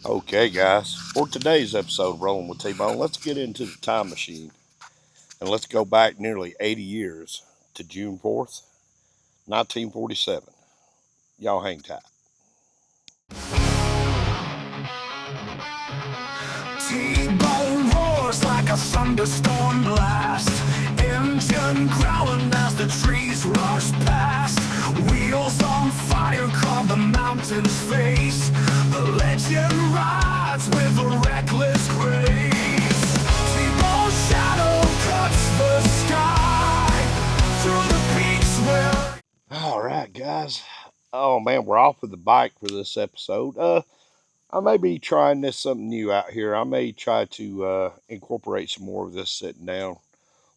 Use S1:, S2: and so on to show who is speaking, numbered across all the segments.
S1: Okay, guys, for today's episode of Rolling with T-Bone, let's get into the time machine and let's go back nearly 80 years to June 4th, 1947. Y'all hang tight.
S2: T-bone roars like a thunderstorm blast. Engine growling as the trees rush past. Wheels on fire carve the mountain's face. The legend rides with a reckless grace. T-bone's shadow cuts the sky through the peaks where...
S1: All right, guys. Oh man, we're off with the bike for this episode. I may be trying this something new out here. I may try to incorporate some more of this sitting down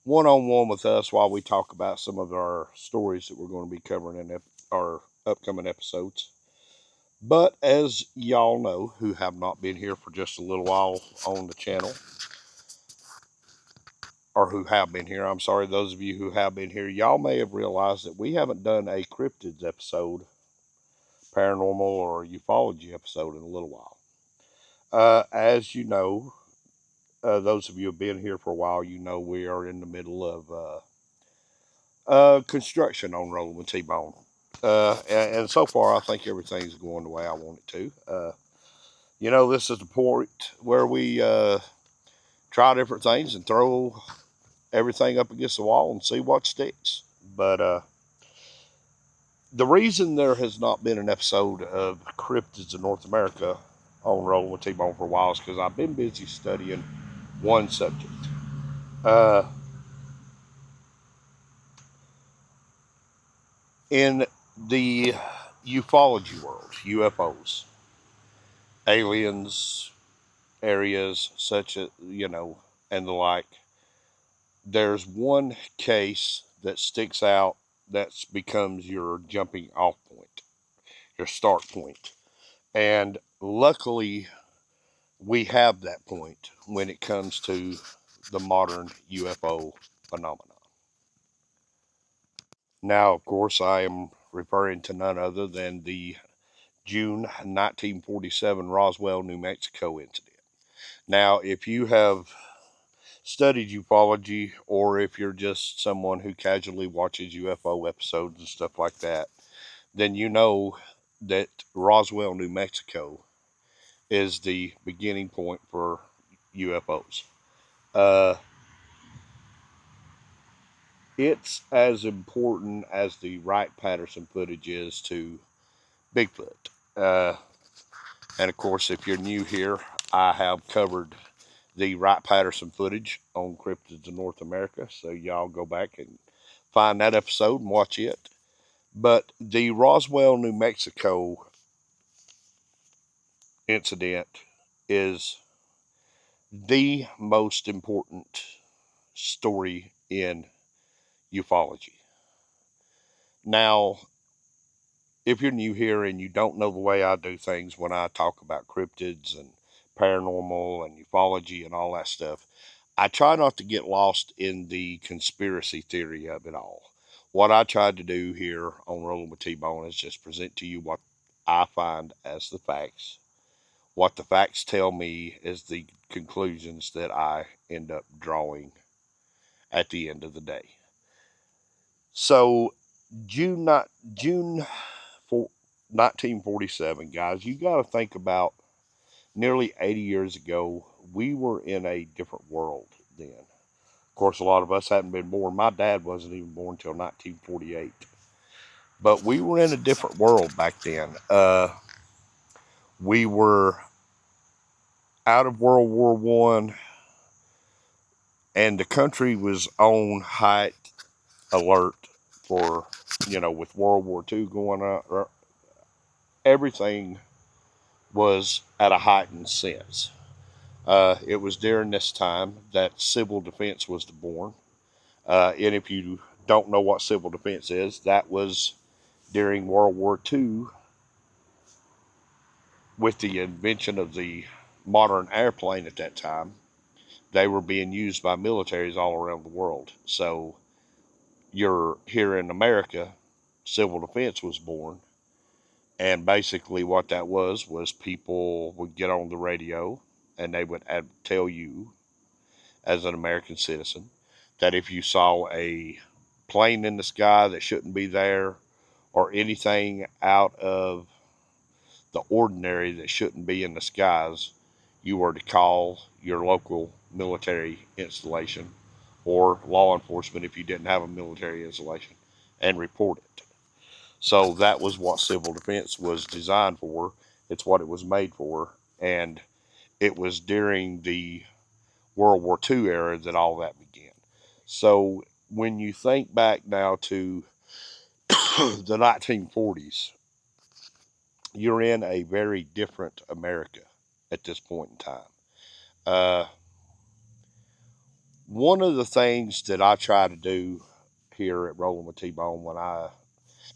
S1: one on one with us while we talk about some of our stories that we're going to be covering in our upcoming episodes. But as y'all know, who have not been here for just a little while on the channel, or who have been here, I'm sorry, those of you who have been here, y'all may have realized that we haven't done a cryptids episode, paranormal or ufology episode in a little while. As you know, those of you who have been here for a while, you know we are in the middle of construction on Rolling with T-Bone. And so far, I think everything's going the way I want it to. This is the point where we try different things and throw everything up against the wall and see what sticks. But the reason there has not been an episode of cryptids in North America on Rolling with T-Bone for a while is because I've been busy studying one subject. Uh, in the ufology world, UFOs, aliens, areas such as, and the like, there's one case that sticks out that becomes your jumping off point, your start point. And luckily, we have that point when it comes to the modern UFO phenomenon. Now, of course, I am referring to none other than the June 1947 Roswell, New Mexico incident. Now, if you have studied ufology, or if you're just someone who casually watches UFO episodes and stuff like that, then you know that Roswell, New Mexico is the beginning point for UFOs. Uh, it's as important as the Wright Patterson footage is to Bigfoot. Uh, and of course, if you're new here, I have covered the Wright Patterson footage on cryptids in North America. So y'all go back and find that episode and watch it. But the Roswell, New Mexico incident is the most important story in ufology. Now, if you're new here and you don't know the way I do things when I talk about cryptids and paranormal and ufology and all that stuff, I try not to get lost in the conspiracy theory of it all. What I tried to do here on Rolling with T-Bone is just present to you what I find as the facts. What the facts tell me is the conclusions that I end up drawing at the end of the day. So, June 1947, guys, you got to think about nearly 80 years ago, we were in a different world then. Of course, a lot of us hadn't been born. My dad wasn't even born until 1948. But we were in a different world back then. We were out of World War One, and the country was on high alert for, with World War II going on. Everything was at a heightened sense. It was during this time that civil defense was born. And if you don't know what civil defense is, that was during World War II with the invention of the modern airplane at that time. They were being used by militaries all around the world. So you're here in America, civil defense was born. And basically, what that was people would get on the radio and they would tell you, as an American citizen, that if you saw a plane in the sky that shouldn't be there, or anything out of the ordinary that shouldn't be in the skies, you were to call your local military installation or law enforcement if you didn't have a military installation and report it. So that was what civil defense was designed for. It's what it was made for. And it was during the World War II era that all that began. So when you think back now to the 1940s, you're in a very different America at this point in time. Uh, One of the things that I try to do here at Rolling with T Bone when I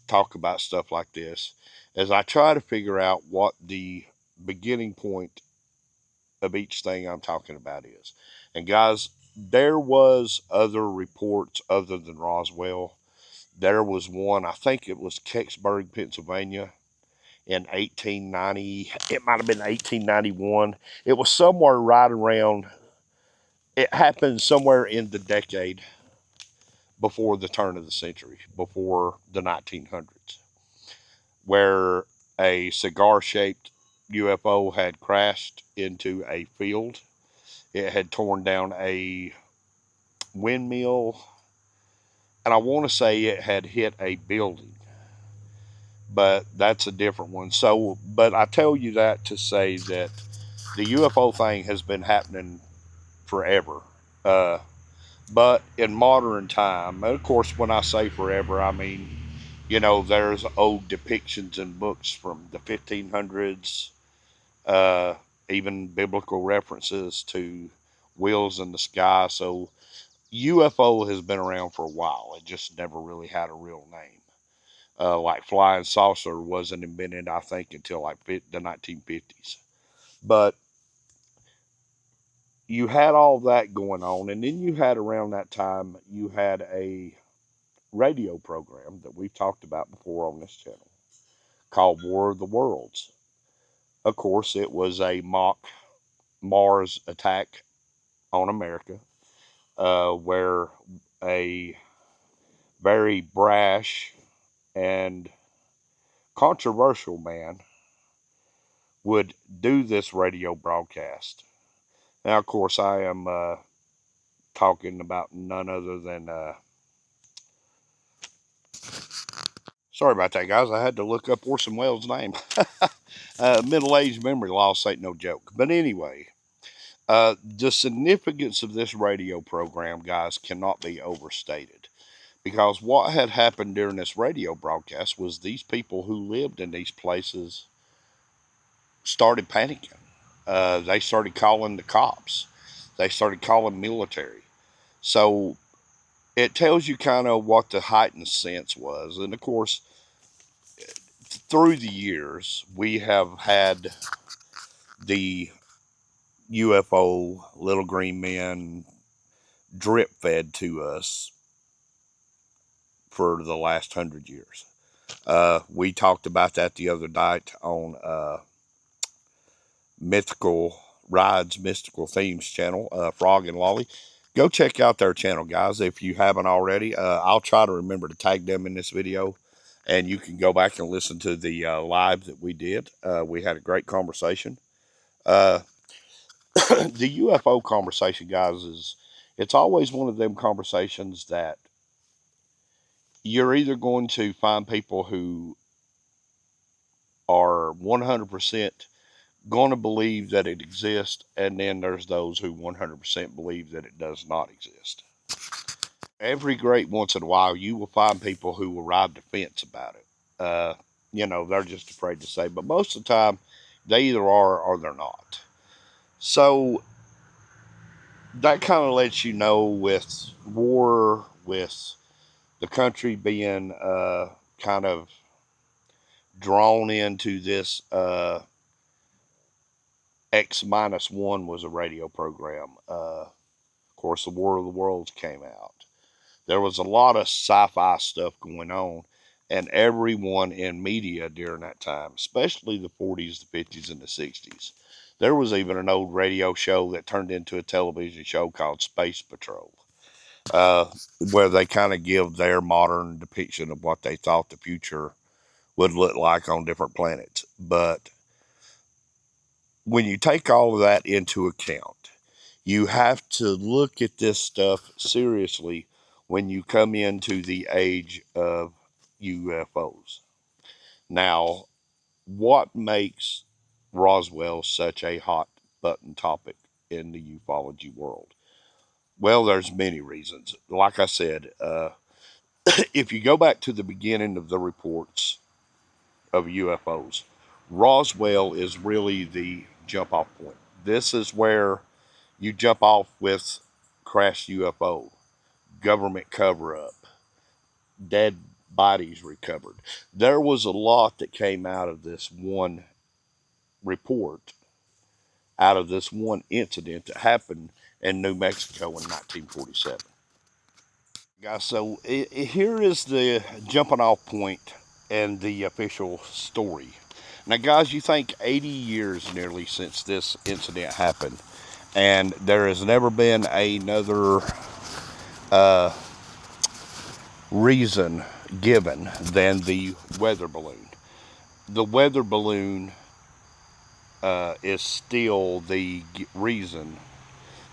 S1: talk about stuff like this is I try to figure out what the beginning point of each thing I'm talking about is. And guys, there was other reports other than Roswell. There was one, I think it was Kecksburg, Pennsylvania in 1890. It might have been 1891. It was somewhere right around, it happened somewhere in the decade before the turn of the century, before the 1900s, where a cigar shaped UFO had crashed into a field. It had torn down a windmill, and I want to say it had hit a building, but that's a different one. So, but I tell you that to say that the UFO thing has been happening forever. Uh, but in modern time, and of course, when I say forever, I mean, there's old depictions in books from the 1500s, uh, even biblical references to wheels in the sky. So UFO has been around for a while. It just never really had a real name. Like flying saucer wasn't invented, I think, until like the 1950s. But you had all that going on, and then you had around that time you had a radio program that we've talked about before on this channel called War of the Worlds. Of course, it was a mock Mars attack on America, where a very brash and controversial man would do this radio broadcast. Now, of course, I am talking about none other than. Sorry about that, guys. I had to look up Orson Welles' name. Middle aged memory loss ain't no joke. But anyway, the significance of this radio program, guys, cannot be overstated. Because what had happened during this radio broadcast was these people who lived in these places started panicking. They started calling the cops. They started calling military. So it tells you kind of what the heightened sense was. And of course, through the years, we have had the UFO little green men drip fed to us for the last 100 years. We talked about that the other night on Mythical Rides, Mystical Themes channel, Frog and Lolly. Go check out their channel, guys, if you haven't already. I'll try to remember to tag them in this video, and you can go back and listen to the live that we did. We had a great conversation. Uh, the UFO conversation, guys, it's always one of them conversations that you're either going to find people who are 100% going to believe that it exists, and then there's those who 100% believe that it does not exist. Every great once in a while, you will find people who will ride the fence about it. Uh, they're just afraid to say, but most of the time, they either are or they're not. So that kind of lets you know with war, with the country being kind of drawn into this. X minus one was a radio program. Of course, the War of the Worlds came out. There was a lot of sci-fi stuff going on, and everyone in media during that time, especially the 40s, the 50s, and the 60s. There was even an old radio show that turned into a television show called Space Patrol, uh, where they kind of give their modern depiction of what they thought the future would look like on different planets. But when you take all of that into account, you have to look at this stuff seriously when you come into the age of UFOs. Now, what makes Roswell such a hot button topic in the ufology world? Well, there's many reasons. Like I said, if you go back to the beginning of the reports of UFOs, Roswell is really the jump off point. This is where you jump off with crashed UFO, government cover up, dead bodies recovered. There was a lot that came out of this one report, out of this one incident that happened in New Mexico in 1947. Guys, so here is the jumping off point and the official story. Now, guys, you think 80 years nearly since this incident happened, and there has never been another reason given than the weather balloon. The weather balloon is still the reason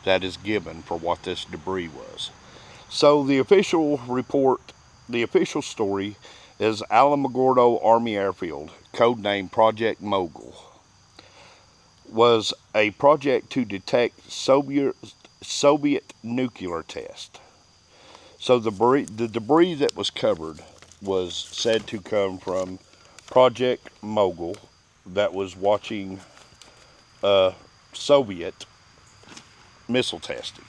S1: that is given for what this debris was. So the official report, the official story is Alamogordo Army Airfield, codenamed Project Mogul, was a project to detect Soviet nuclear tests. So the debris that was covered was said to come from Project Mogul that was watching Soviet missile testing.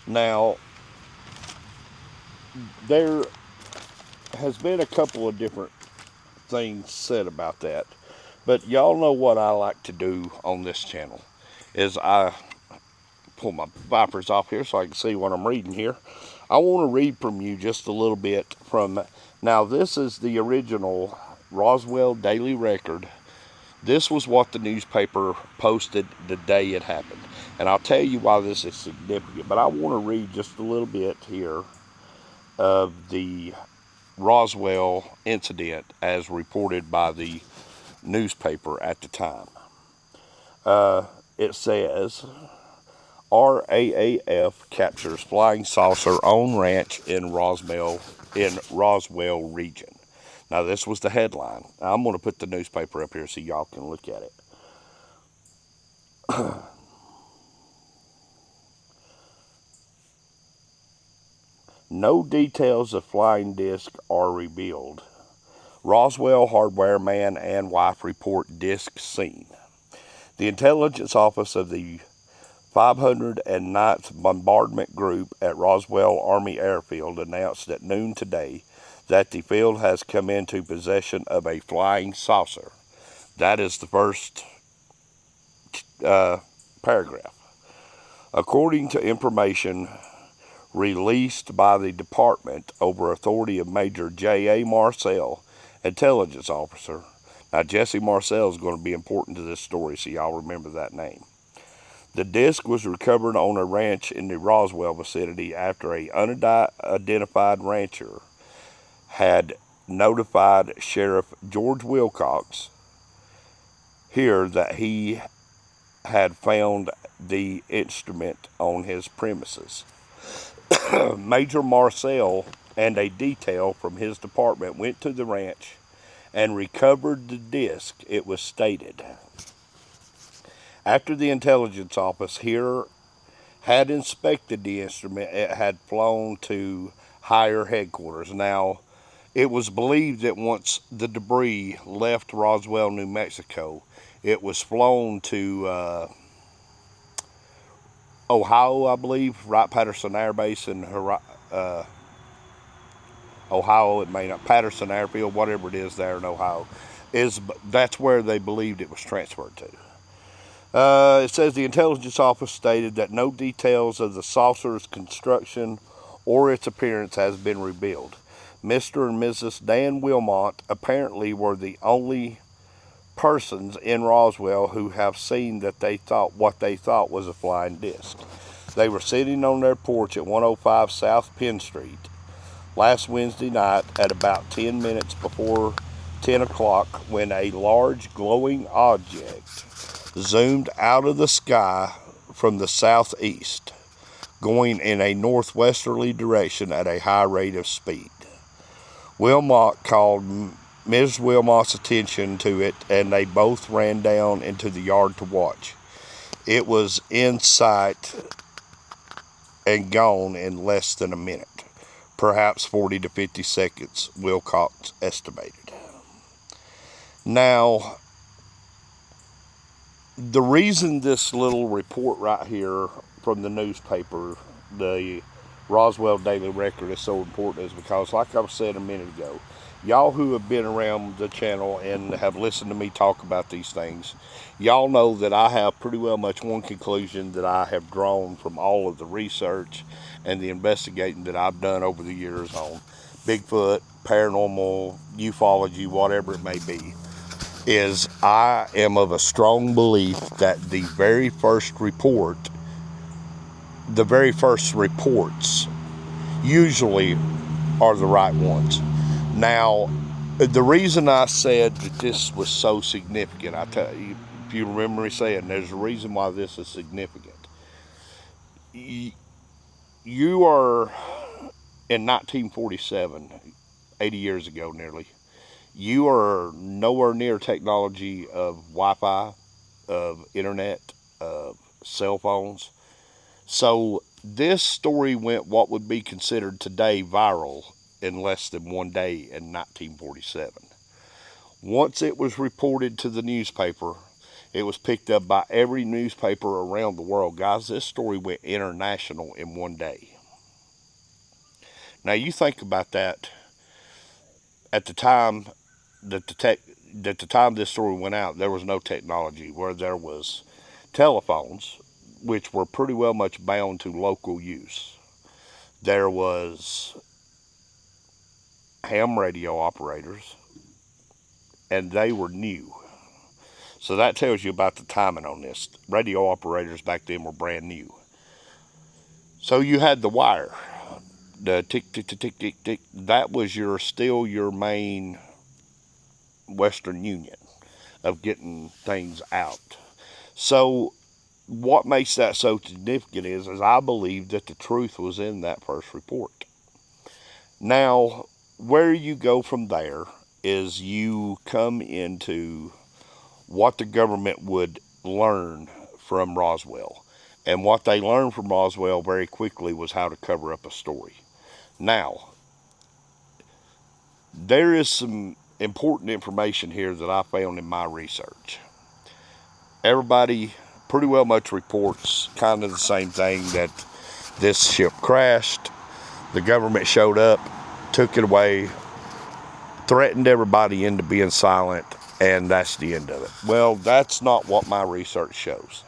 S1: Now, there has been a couple of different things said about that, but y'all know what I like to do on this channel is I pull my vipers off here so I can see what I'm reading here. I want to read from you just a little bit from, now this is the original Roswell Daily Record. This was what the newspaper posted the day it happened. And I'll tell you why this is significant, but I want to read just a little bit here of the Roswell incident as reported by the newspaper at the time. It says, RAAF captures flying saucer on ranch in Roswell region. Now this was the headline. I'm going to put the newspaper up here so y'all can look at it. No details of flying disc are revealed. Roswell hardware man and wife report disc seen. The intelligence office of the 509th Bombardment Group at Roswell Army Airfield announced at noon today that the field has come into possession of a flying saucer. That is the first paragraph. According to information released by the department over authority of Major J.A. Marcel, intelligence officer. Now, Jesse Marcel is going to be important to this story, so y'all remember that name. The disc was recovered on a ranch in the Roswell vicinity after an unidentified rancher had notified Sheriff George Wilcox here that he had found the instrument on his premises. Major Marcel and a detail from his department went to the ranch and recovered the disc, it was stated. After the intelligence office here had inspected the instrument, it had flown to higher headquarters. Now, it was believed that once the debris left Roswell, New Mexico, it was flown to Ohio, I believe, Wright-Patterson Air Base in Ohio. It may not, Patterson Airfield, whatever it is there in Ohio, that's where they believed it was transferred to. It says the intelligence office stated that no details of the saucer's construction or its appearance has been revealed. Mr. and Mrs. Dan Wilmot apparently were the only persons in Roswell who have seen that they thought what they thought was a flying disc. They were sitting on their porch at 105 South Penn Street last Wednesday night at about 10 minutes before 10 o'clock when a large glowing object zoomed out of the sky from the southeast, going in a northwesterly direction at a high rate of speed. Wilmot called Ms. Wilmot's attention to it, and they both ran down into the yard to watch. It was in sight and gone in less than a minute, perhaps 40 to 50 seconds, Wilcox estimated. Now, the reason this little report right here from the newspaper, the Roswell Daily Record, is so important is because, like I said a minute ago, y'all who have been around the channel and have listened to me talk about these things, y'all know that I have pretty well much one conclusion that I have drawn from all of the research and the investigating that I've done over the years on Bigfoot, paranormal, ufology, whatever it may be, is I am of a strong belief that the very first reports usually are the right ones. Now, the reason I said that this was so significant, I tell you, if you remember me saying, there's a reason why this is significant. You are in 1947, 80 years ago nearly. You are nowhere near technology of Wi-Fi, of internet, of cell phones. So this story went what would be considered today viral in less than one day in 1947. Once it was reported to the newspaper, it was picked up by every newspaper around the world. Guys, this story went international in one day. Now you think about that. At the time at the time this story went out, there was no technology. Where there was telephones, which were pretty well much bound to local use. There was ham radio operators, and they were new. So that tells you about the timing on this. Radio operators back then were brand new. So you had the wire, the tick tick tick tick tick tick. That was still your main Western Union of getting things out. So what makes that so significant is I believe that the truth was in that first report. Now, where you go from there is you come into what the government would learn from Roswell. And what they learned from Roswell very quickly was how to cover up a story. Now, there is some important information here that I found in my research. Everybody pretty well much reports kind of the same thing, that this ship crashed, the government showed up, took it away, threatened everybody into being silent, and that's the end of it. Well, that's not what my research shows.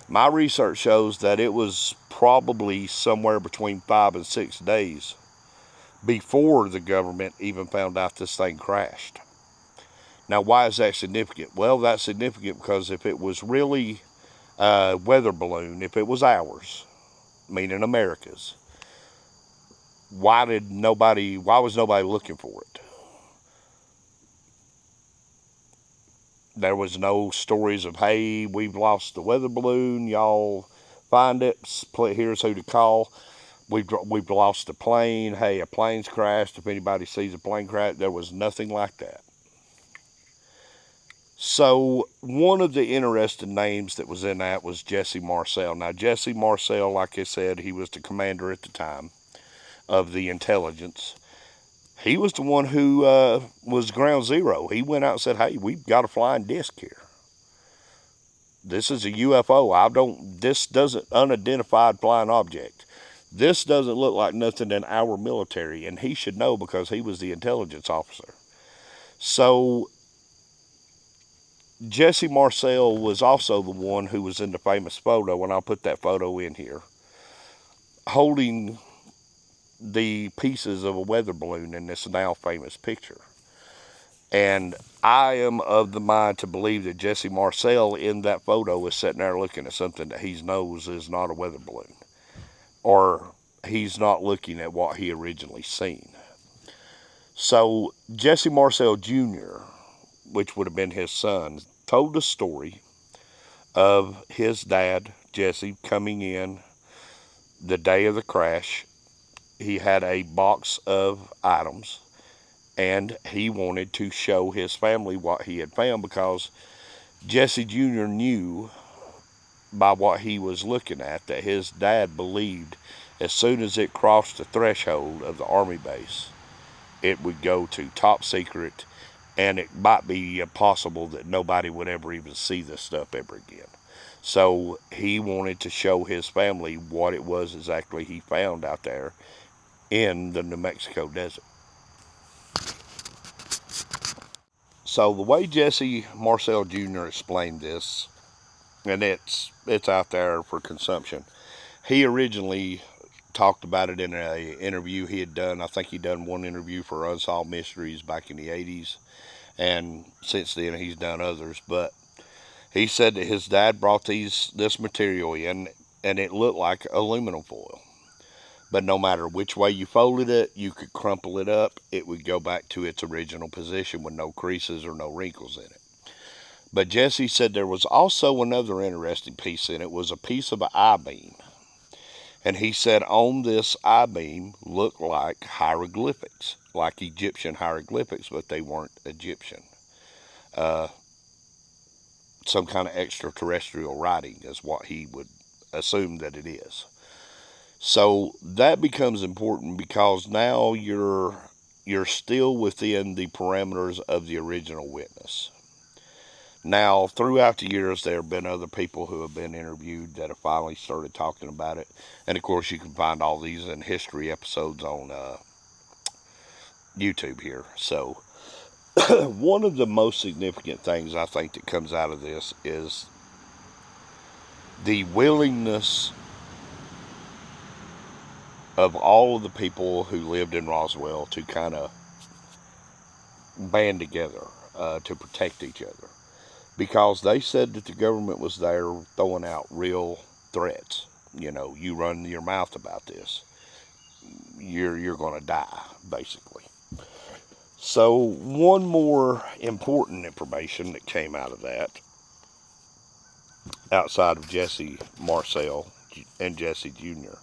S1: My research shows that it was probably somewhere between 5 and 6 days before the government even found out this thing crashed. Now, why is that significant? Well, that's significant because if it was really a weather balloon, if it was ours, meaning America's, why was nobody looking for it? There was no stories of, hey, we've lost the weather balloon, y'all find it, here's who to call. We've lost a plane, hey, a plane's crashed, if anybody sees a plane crash. There was nothing like that. So one of the interesting names that was in that was Jesse Marcel. Now, Jesse Marcel, like I said, he was the commander at the time of the intelligence. He was the one who was ground zero. He went out and said, hey, we've got a flying disc here. This is a UFO. This doesn't, unidentified flying object. This doesn't look like nothing in our military, and he should know because he was the intelligence officer. So Jesse Marcel was also the one who was in the famous photo, and I'll put that photo in here, holding the pieces of a weather balloon in this now famous picture. And I am of the mind to believe that Jesse Marcel in that photo is sitting there looking at something that he knows is not a weather balloon, or he's not looking at what he originally seen. So Jesse Marcel Jr., which would have been his son, told the story of his dad, Jesse, coming in the day of the crash. He had a box of items and he wanted to show his family what he had found because Jesse Jr. knew by what he was looking at that his dad believed as soon as it crossed the threshold of the Army base, it would go to top secret and it might be possible that nobody would ever even see this stuff ever again. So he wanted to show his family what it was exactly he found out there in the New Mexico desert. So the way Jesse Marcel Jr. explained this, and it's out there for consumption. He originally talked about it in an interview he had done. I think he done one interview for Unsolved Mysteries back in the 80s, and since then he's done others. But he said that his dad brought this material in, and it looked like aluminum foil. But no matter which way you folded it, you could crumple it up. It would go back to its original position with no creases or no wrinkles in it. But Jesse said there was also another interesting piece in it. Was a piece of an I-beam. And he said on this I-beam looked like hieroglyphics, like Egyptian hieroglyphics, but they weren't Egyptian. Uh, some kind of extraterrestrial writing is what he would assume that it is. So that becomes important because now you're still within the parameters of the original witness. Now, throughout the years, there have been other people who have been interviewed that have finally started talking about it. And of course, you can find all these in history episodes on YouTube here. So, one of the most significant things I think that comes out of this is the willingness of all of the people who lived in Roswell to kind of band together to protect each other. Because they said that the government was there throwing out real threats. You know, you run your mouth about this, you're going to die, basically. So one more important information that came out of that, outside of Jesse Marcel and Jesse Jr.,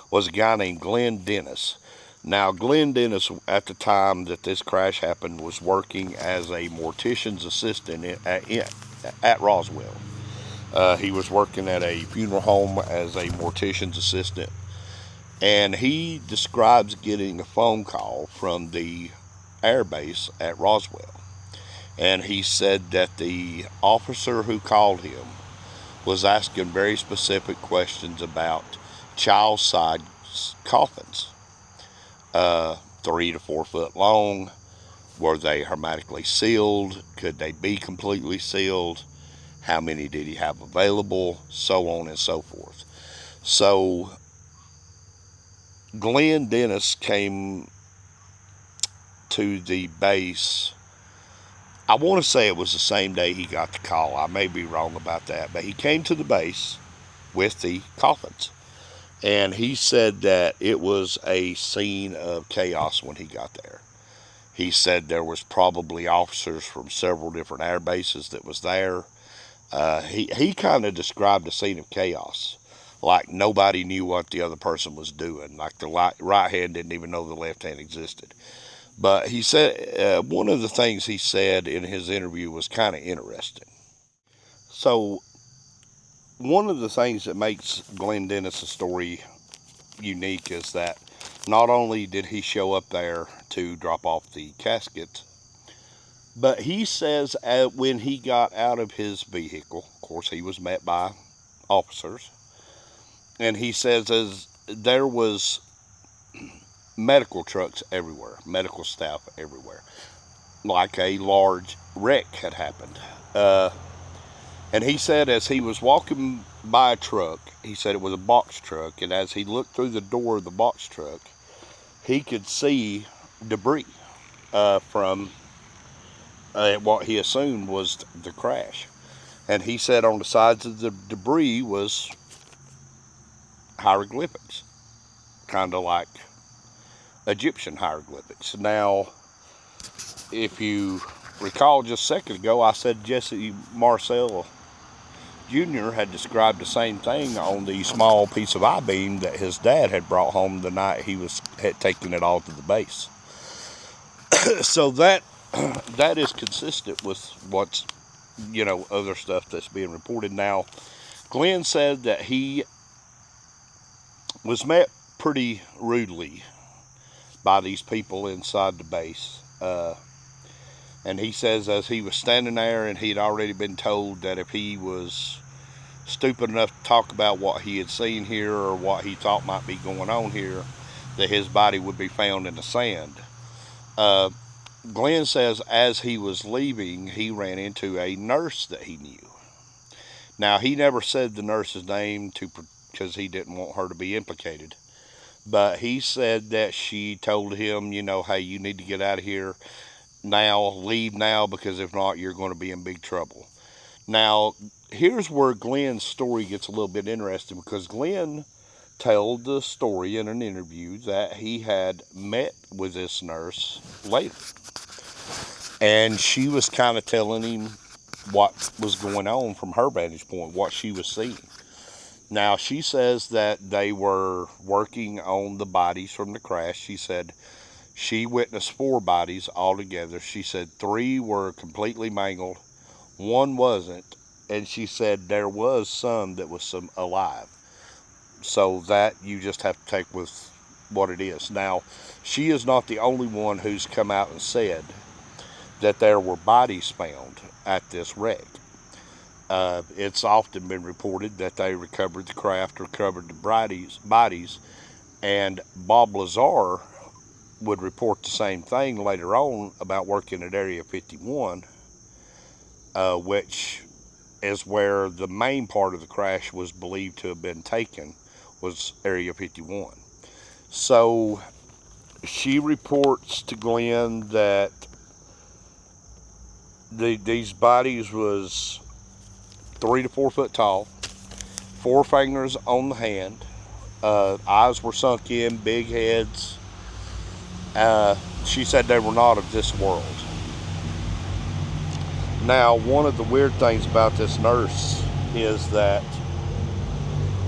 S1: was a guy named Glenn Dennis. Now, Glenn Dennis, at the time that this crash happened, was working as a mortician's assistant at Roswell. He was working at a funeral home as a mortician's assistant, and he describes getting a phone call from the air base at Roswell. And he said that the officer who called him was asking very specific questions about child-size coffins, 3 to 4 foot long. Were they hermetically sealed? Could they be completely sealed? How many did he have available? So on and so forth. So Glenn Dennis came to the base. I want to say it was the same day he got the call. I may be wrong about that, but he came to the base with the coffins. And he said that it was a scene of chaos when he got there. He said there was probably officers from several different air bases that was there. He kind of described a scene of chaos, like nobody knew what the other person was doing, like the right hand didn't even know the left hand existed. But he said one of the things he said in his interview was kind of interesting. So one of the things that makes Glenn Dennis' story unique is that not only did he show up there to drop off the casket, but he says when he got out of his vehicle, of course he was met by officers, and he says as there was medical trucks everywhere, medical staff everywhere, like a large wreck had happened. And he said as he was walking by a truck, he said it was a box truck, and as he looked through the door of the box truck, he could see debris from what he assumed was the crash. And he said on the sides of the debris was hieroglyphics, kind of like Egyptian hieroglyphics. Now, if you recall just a second ago, I said Jesse Marcel Jr. had described the same thing on the small piece of I-beam that his dad had brought home the night he had taken it all to the base. So that is consistent with what's other stuff that's being reported now. Glenn said that he was met pretty rudely by these people inside the base. And he says as he was standing there and he'd already been told that if he was stupid enough to talk about what he had seen here or what he thought might be going on here, that his body would be found in the sand. Uh, Glenn says as he was leaving, he ran into a nurse that he knew. Now, he never said the nurse's name because he didn't want her to be implicated. But he said that she told him, hey, you need to get out of here now, leave now, because if not, you're going to be in big trouble. Now, here's where Glenn's story gets a little bit interesting, because Glenn told the story in an interview that he had met with this nurse later. And she was kind of telling him what was going on from her vantage point, what she was seeing. Now, she says that they were working on the bodies from the crash. She said she witnessed 4 bodies altogether. She said 3 were completely mangled, 1 wasn't, and she said there was some that was some alive. So that you just have to take with what it is. Now, she is not the only one who's come out and said that there were bodies found at this wreck. It's often been reported that they recovered the craft, recovered the bodies, and Bob Lazar would report the same thing later on about working at Area 51, which is where the main part of the crash was believed to have been taken, was Area 51. So she reports to Glenn that these bodies was 3 to 4 foot tall, 4 fingers on the hand, eyes were sunk in, big heads. She said they were not of this world. Now, one of the weird things about this nurse is that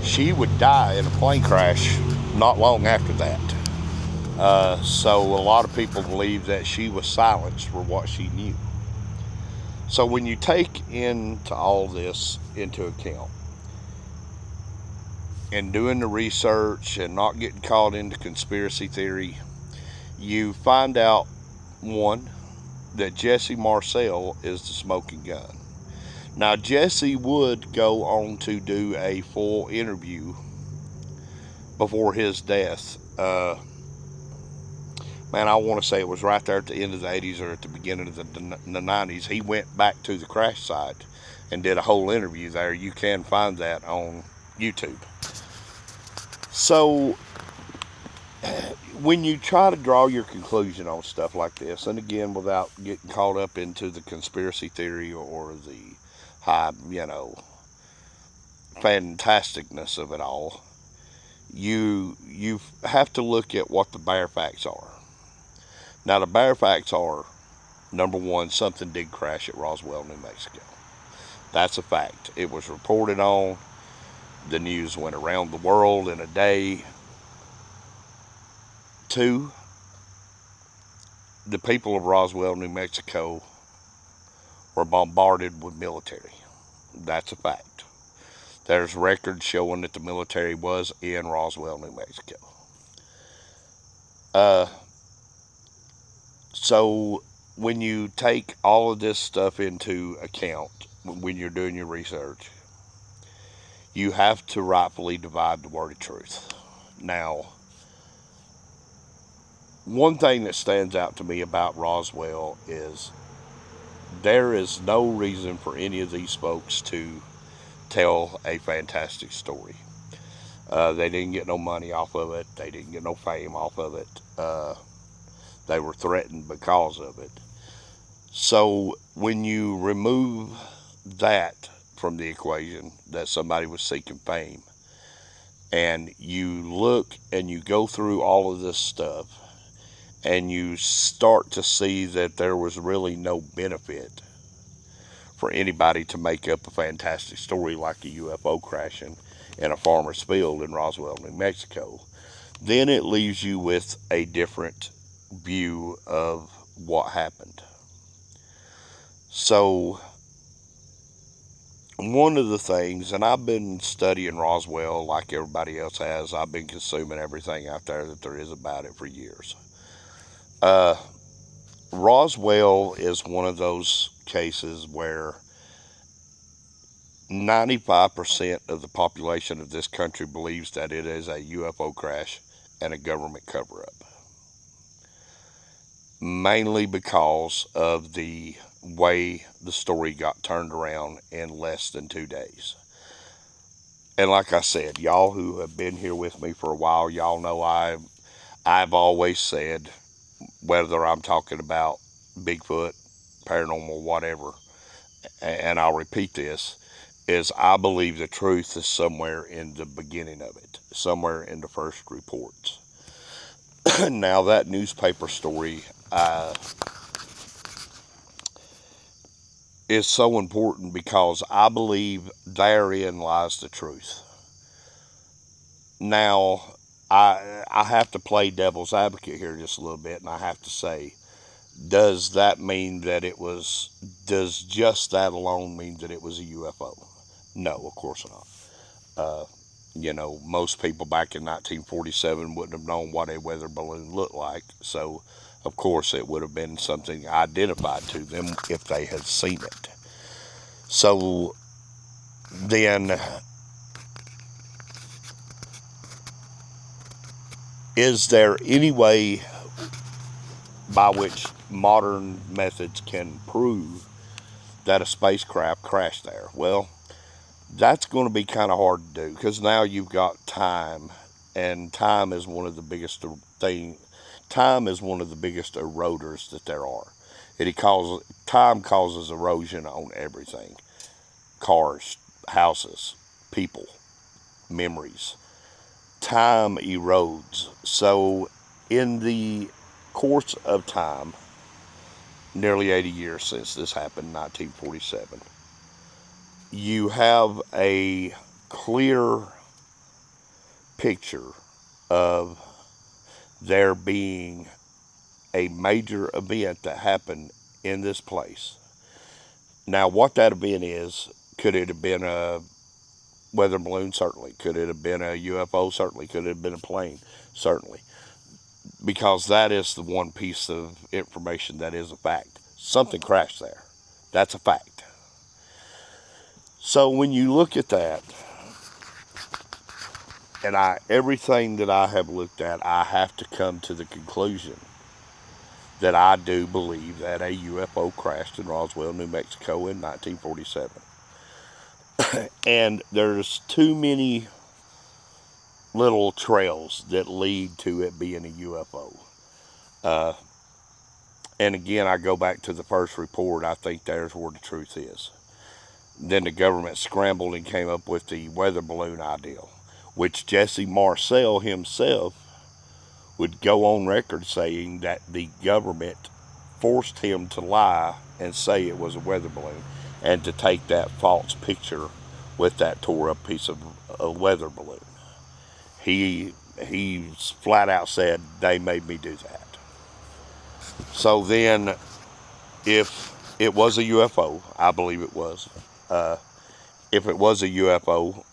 S1: she would die in a plane crash not long after that. So a lot of people believe that she was silenced for what she knew. So when you take into all this into account and doing the research and not getting caught into conspiracy theory, you find out, one, that Jesse Marcel is the smoking gun. Now, Jesse would go on to do a full interview before his death. I want to say it was right there at the end of the 80s or at the beginning of the 90s. He went back to the crash site and did a whole interview there. You can find that on YouTube. So, when you try to draw your conclusion on stuff like this, and again, without getting caught up into the conspiracy theory or the high, fantasticness of it all, you have to look at what the bare facts are. Now, the bare facts are, number one, something did crash at Roswell, New Mexico. That's a fact. It was reported on. The news went around the world in a day. 2, the people of Roswell, New Mexico were bombarded with military. That's a fact. There's records showing that the military was in Roswell, New Mexico. So when you take all of this stuff into account when you're doing your research, you have to rightfully divide the word of truth. Now, one thing that stands out to me about Roswell is there is no reason for any of these folks to tell a fantastic story. They didn't get no money off of it. They didn't get no fame off of it. They were threatened because of it. So when you remove that from the equation, that somebody was seeking fame, and you look and you go through all of this stuff, and you start to see that there was really no benefit for anybody to make up a fantastic story like a UFO crashing in a farmer's field in Roswell, New Mexico, then it leaves you with a different view of what happened. So, one of the things, and I've been studying Roswell like everybody else has, I've been consuming everything out there that there is about it for years. Uh, Roswell is one of those cases where 95% of the population of this country believes that it is a UFO crash and a government cover up. Mainly because of the way the story got turned around in less than 2 days. And like I said, y'all who have been here with me for a while, y'all know I've always said, whether I'm talking about Bigfoot, paranormal, whatever, and I'll repeat this, is I believe the truth is somewhere in the beginning of it, somewhere in the first reports. Now, that newspaper story is so important because I believe therein lies the truth. Now, I have to play devil's advocate here just a little bit, and I have to say, does that mean that it was, does just that alone mean that it was a UFO? No, of course not. Uh, most people back in 1947 wouldn't have known what a weather balloon looked like. So, of course, it would have been something identified to them if they had seen it. So, then, is there any way by which modern methods can prove that a spacecraft crashed there? Well, that's going to be kind of hard to do because now you've got time, and time is one of the biggest thing. Time is one of the biggest eroders that there are. Time causes erosion on everything: cars, houses, people, memories. Time erodes. So, in the course of time, nearly 80 years since this happened, 1947, you have a clear picture of there being a major event that happened in this place. Now, what that event is, could it have been a weather balloon? Certainly. Could it have been a UFO? Certainly. Could it have been a plane? Certainly. Because that is the one piece of information that is a fact. Something crashed there. That's a fact. So when you look at that, and everything that I have looked at, I have to come to the conclusion that I do believe that a UFO crashed in Roswell, New Mexico in 1947. And there's too many little trails that lead to it being a UFO. Uh, and again, I go back to the first report. I think there's where the truth is. Then the government scrambled and came up with the weather balloon idea, which Jesse Marcel himself would go on record saying that the government forced him to lie and say it was a weather balloon and to take that false picture with that tore up piece of a weather balloon. He flat out said they made me do that. So then, if it was a UFO, I believe it was. Uh, if it was a UFO,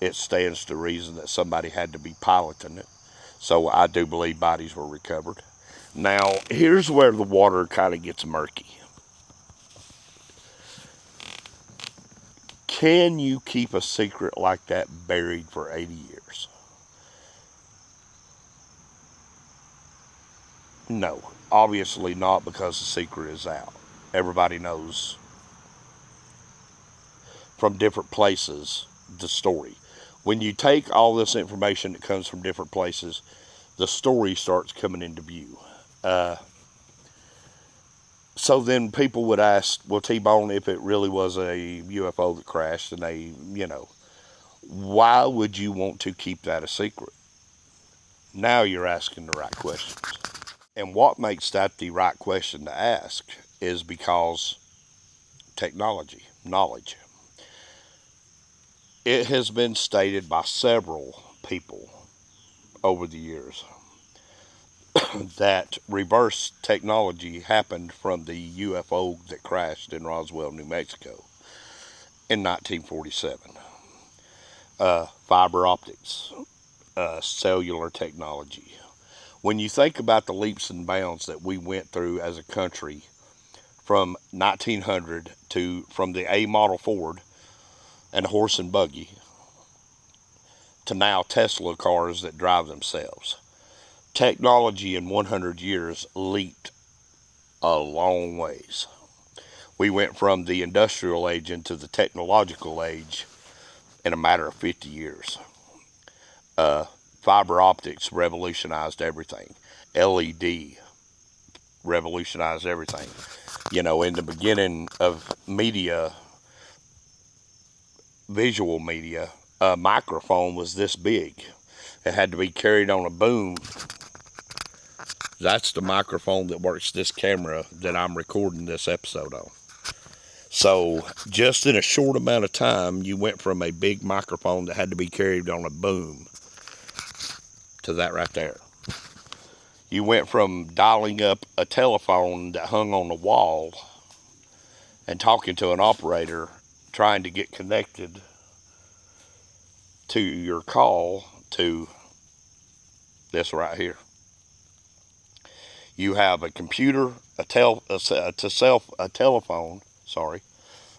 S1: it stands to reason that somebody had to be piloting it. So I do believe bodies were recovered. Now, here's where the water kind of gets murky. Can you keep a secret like that buried for 80 years? No, obviously not, because the secret is out. Everybody knows from different places the story. When you take all this information that comes from different places, the story starts coming into view. Uh, so then people would ask, well, T-Bone, if it really was a UFO that crashed and why would you want to keep that a secret? Now you're asking the right questions. And what makes that the right question to ask is because technology, knowledge. It has been stated by several people over the years that reverse technology happened from the UFO that crashed in Roswell, New Mexico in 1947. Fiber optics, cellular technology. When you think about the leaps and bounds that we went through as a country from 1900 to from the A model Ford and horse and buggy to now Tesla cars that drive themselves, technology in 100 years leaped a long ways. We went from the industrial age into the technological age in a matter of 50 years. Uh, Fiber optics revolutionized everything. LED revolutionized everything. In the beginning of media, visual media, a microphone was this big. It had to be carried on a boom. That's the microphone that works this camera that I'm recording this episode on. So, just in a short amount of time, you went from a big microphone that had to be carried on a boom to that right there. You went from dialing up a telephone that hung on the wall and talking to an operator trying to get connected to your call to this right here. You have a computer, a telephone,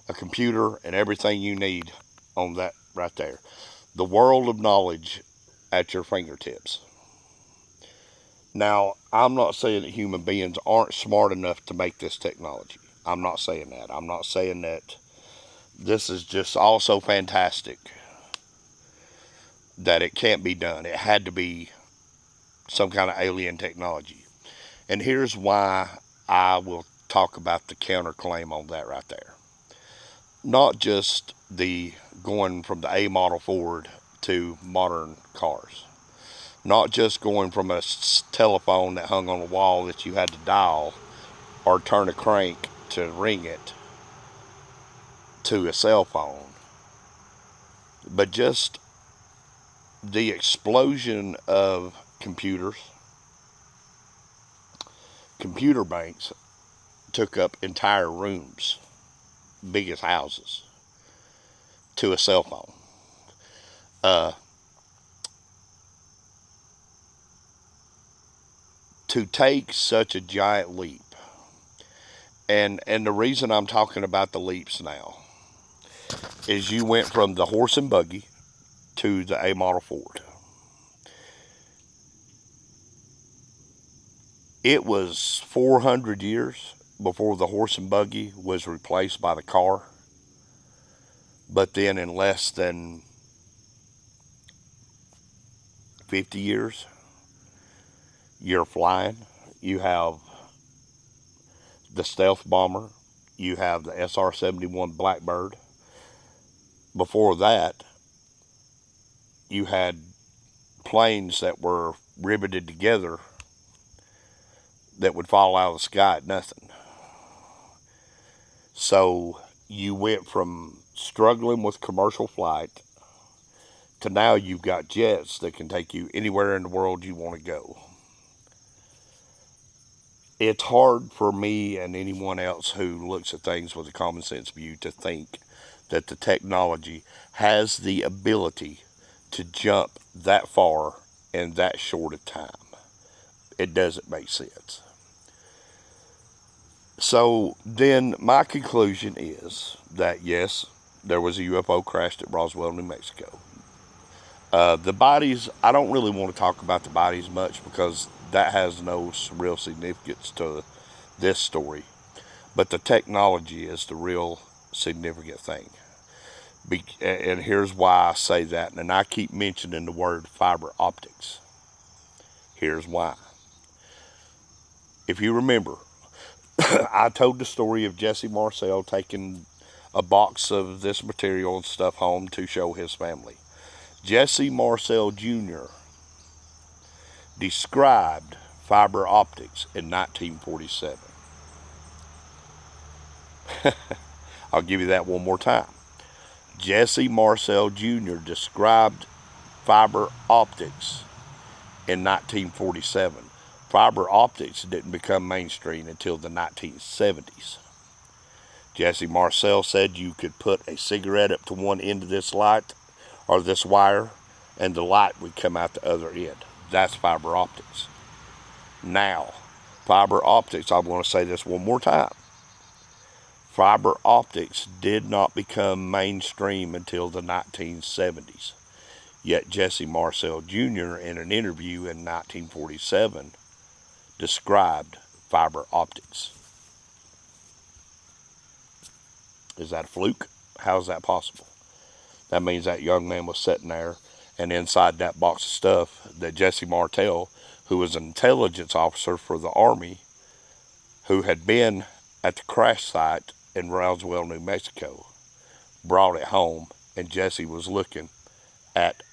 S1: a computer, and everything you need on that right there. The world of knowledge at your fingertips. Now, I'm not saying that human beings aren't smart enough to make this technology. I'm not saying that. I'm not saying that this is just also fantastic that it can't be done. It had to be some kind of alien technology. And here's why I will talk about the counterclaim on that right there. Not just the going from the A model Ford to modern cars. Not just going from a telephone that hung on a wall that you had to dial or turn a crank to ring it to a cell phone, but just the explosion of computers. Computer banks took up entire rooms, biggest houses, to a cell phone. Uh, to take such a giant leap, and the reason I'm talking about the leaps now is you went from the horse and buggy to the A model Ford. It was 400 years before the horse and buggy was replaced by the car. But then in less than 50 years, you're flying. You have the stealth bomber. You have the SR-71 Blackbird. Before that, you had planes that were riveted together that would fall out of the sky at nothing. So you went from struggling with commercial flight to now you've got jets that can take you anywhere in the world you want to go. It's hard for me and anyone else who looks at things with a common sense view to think that the technology has the ability to jump that far in that short a time. It doesn't make sense. So then my conclusion is that yes, there was a UFO crash at Roswell, New Mexico. The bodies, I don't really want to talk about the bodies much because that has no real significance to this story. But the technology is the real significant thing. And here's why I say that. And I keep mentioning the word fiber optics. Here's why. If you remember, I told the story of Jesse Marcel taking a box of this material and stuff home to show his family. Jesse Marcel Jr. described fiber optics in 1947. I'll give you that one more time. Jesse Marcel Jr. described fiber optics in 1947. Fiber optics didn't become mainstream until the 1970s. Jesse Marcel said you could put a cigarette up to one end of this light or this wire and the light would come out the other end. That's fiber optics. Now, fiber optics, I want to say this one more time. Fiber optics did not become mainstream until the 1970s. Yet Jesse Marcel Jr. in an interview in 1947 described fiber optics. Is that a fluke? How is that possible? That means that young man was sitting there, and inside that box of stuff that Jesse Martell, who was an intelligence officer for the Army, who had been at the crash site in Roswell, New Mexico, brought it home, and Jesse was looking at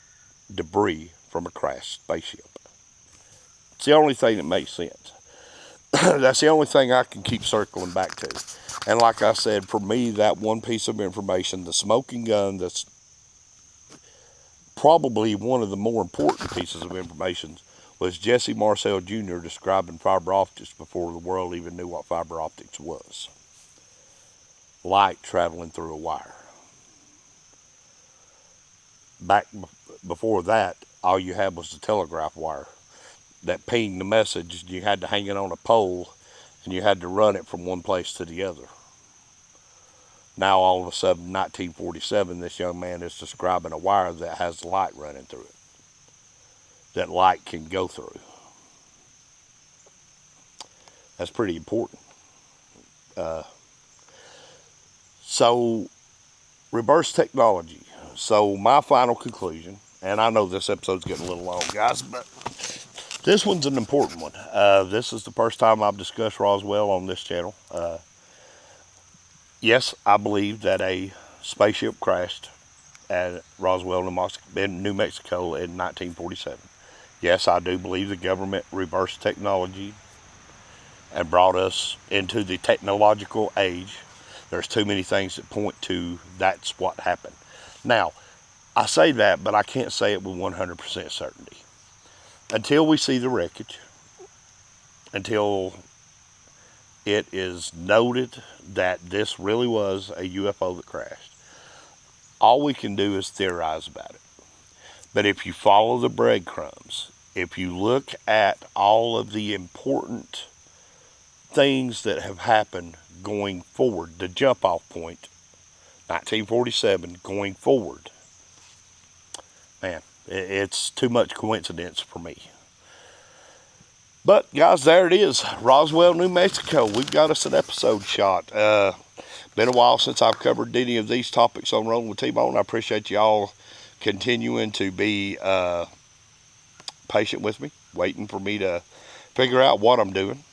S1: debris from a crashed spaceship. It's the only thing that makes sense. That's the only thing I can keep circling back to. And like I said, for me, that one piece of information, the smoking gun, that's probably one of the more important pieces of information, was Jesse Marcel Jr. describing fiber optics before the world even knew what fiber optics was. Light traveling through a wire. Back before that, all you had was the telegraph wire that pinged the message. You had to hang it on a pole and you had to run it from one place to the other. Now all of a sudden, 1947, this young man is describing a wire that has light running through it, that light can go through. That's pretty important. So, reverse technology. So my final conclusion, and I know this episode's getting a little long, guys, but this one's an important one. This is the first time I've discussed Roswell on this channel. Yes, I believe that a spaceship crashed at Roswell, New Mexico in 1947. Yes, I do believe the government reversed technology and brought us into the technological age. There's too many things that point to that's what happened. Now, I say that, but I can't say it with 100% certainty. Until we see the wreckage, until it is noted that this really was a UFO that crashed, all we can do is theorize about it. But if you follow the breadcrumbs, if you look at all of the important things that have happened going forward, the jump off point, 1947 going forward, man, it's too much coincidence for me. But guys, there it is, Roswell, New Mexico. We've got us an episode shot. Been a while since I've covered any of these topics on Rolling with T-Bone. I appreciate y'all continuing to be patient with me, waiting for me to figure out what I'm doing.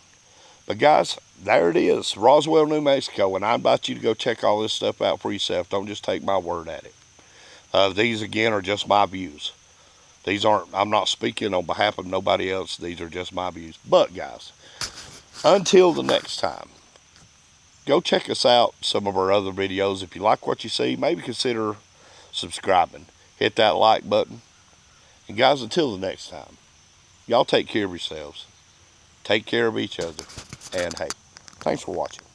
S1: But guys, there it is, Roswell, New Mexico, and I invite you to go check all this stuff out for yourself. Don't just take my word at it. These, again, are just my views. I'm not speaking on behalf of nobody else. These are just my views. But guys, until the next time, go check us out, some of our other videos. If you like what you see, maybe consider subscribing. Hit that like button. And guys, until the next time, y'all take care of yourselves. Take care of each other. And hey, thanks for watching.